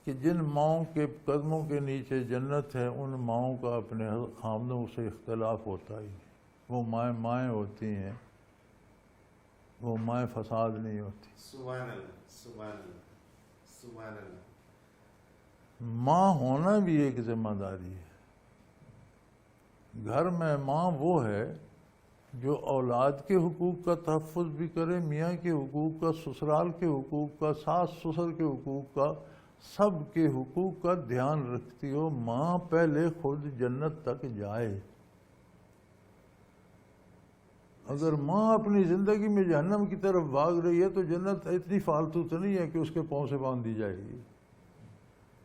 کہ جن ماؤں کے قدموں کے نیچے جنت ہے ان ماؤں کا اپنے خامدوں سے اختلاف ہوتا ہی نہیں۔ وہ مائیں ہوتی ہیں، وہ مائیں فساد نہیں ہوتی۔ سبحان اللہ، سبحان اللہ، سبحان اللہ۔ ماں ہونا بھی ایک ذمہ داری ہے۔ گھر میں ماں وہ ہے جو اولاد کے حقوق کا تحفظ بھی کرے، میاں کے حقوق کا، سسرال کے حقوق کا، ساس سسر کے حقوق کا، سب کے حقوق کا دھیان رکھتی ہو۔ ماں پہلے خود جنت تک جائے۔ اگر ماں اپنی زندگی میں جہنم کی طرف بھاگ رہی ہے تو جنت اتنی فالتو تو نہیں ہے کہ اس کے پاؤں سے باندھ دی جائے گی۔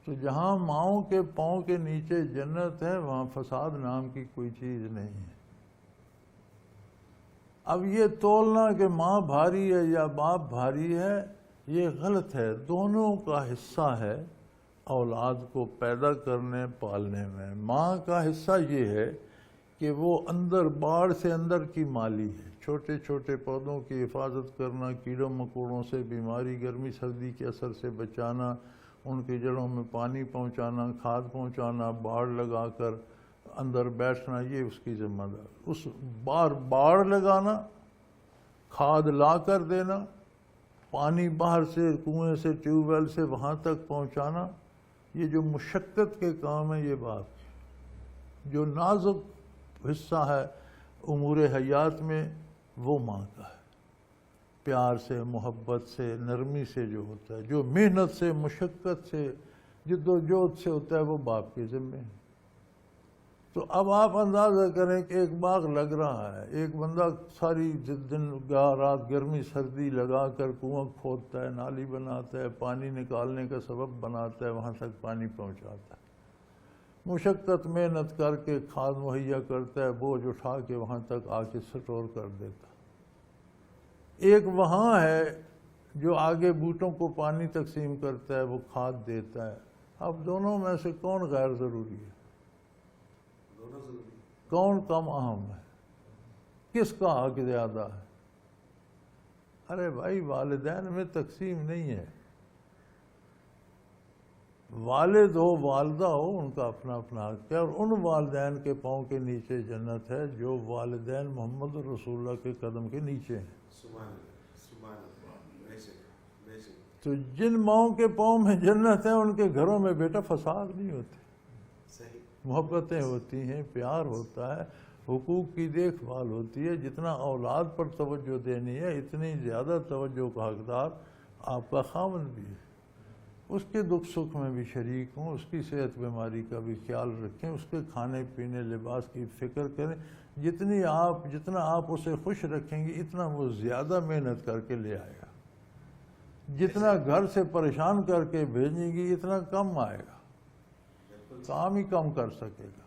تو جہاں ماؤں کے پاؤں کے نیچے جنت ہے وہاں فساد نام کی کوئی چیز نہیں ہے۔ اب یہ تولنا کہ ماں بھاری ہے یا باپ بھاری ہے یہ غلط ہے۔ دونوں کا حصہ ہے اولاد کو پیدا کرنے پالنے میں۔ ماں کا حصہ یہ ہے کہ وہ اندر باڑ سے اندر کی مالی ہے، چھوٹے چھوٹے پودوں کی حفاظت کرنا، کیڑوں مکوڑوں سے، بیماری گرمی سردی کے اثر سے بچانا، ان کی جڑوں میں پانی پہنچانا، کھاد پہنچانا، باڑ لگا کر اندر بیٹھنا، یہ اس کی ذمہ داری۔ اس باڑ لگانا، کھاد لا کر دینا، پانی باہر سے کنویں سے ٹیوب ویل سے وہاں تک پہنچانا، یہ جو مشقت کے کام ہیں یہ باپ ہے۔ جو نازک حصہ ہے امور حیات میں وہ ماں کا ہے۔ پیار سے، محبت سے، نرمی سے جو ہوتا ہے، جو محنت سے، مشقت سے، جد و جہد سے ہوتا ہے وہ باپ کے ذمے ہے۔ تو اب آپ اندازہ کریں کہ ایک باغ لگ رہا ہے، ایک بندہ ساری دن رات گرمی سردی لگا کر کنواں کھودتا ہے، نالی بناتا ہے، پانی نکالنے کا سبب بناتا ہے، وہاں تک پانی پہنچاتا ہے، مشقت محنت کر کے کھاد مہیا کرتا ہے، بوجھ اٹھا کے وہاں تک آ کے سٹور کر دیتا ہے۔ ایک وہاں ہے جو آگے بوٹوں کو پانی تقسیم کرتا ہے، وہ کھاد دیتا ہے۔ اب دونوں میں سے کون غیر ضروری ہے؟ دونوں ضروری۔ کون کم اہم ہے؟ کس کا حق زیادہ ہے؟ ارے بھائی والدین میں تقسیم نہیں ہے۔ والد ہو والدہ ہو ان کا اپنا اپنا حق ہے، اور ان والدین کے پاؤں کے نیچے جنت ہے جو والدین محمد رسول اللہ کے قدم کے نیچے ہیں۔ سبحان اللہ، سبحان اللہ، بے شک، بے شک۔ تو جن ماؤں کے پاؤں میں جنت ہے ان کے گھروں میں بیٹا فساد نہیں ہوتے، صحیح، محبتیں ہوتی ہیں، پیار ہوتا ہے، حقوق کی دیکھ بھال ہوتی ہے۔ جتنا اولاد پر توجہ دینی ہے اتنی زیادہ توجہ کا حقدار آپ کا خاوند بھی ہے۔ اس کے دکھ سکھ میں بھی شریک ہوں، اس کی صحت بیماری کا بھی خیال رکھیں، اس کے کھانے پینے لباس کی فکر کریں۔ جتنا آپ اسے خوش رکھیں گے اتنا وہ زیادہ محنت کر کے لے آئے گا۔ جتنا گھر سے پریشان کر کے بھیجیں گی اتنا کم آئے گا، کام ہی کم کر سکے گا۔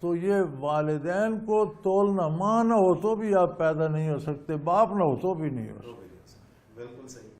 تو یہ والدین کو تولنا، ماں نہ ہو تو بھی آپ پیدا نہیں ہو سکتے، باپ نہ ہو تو بھی نہیں ہو سکتے۔ بالکل صحیح۔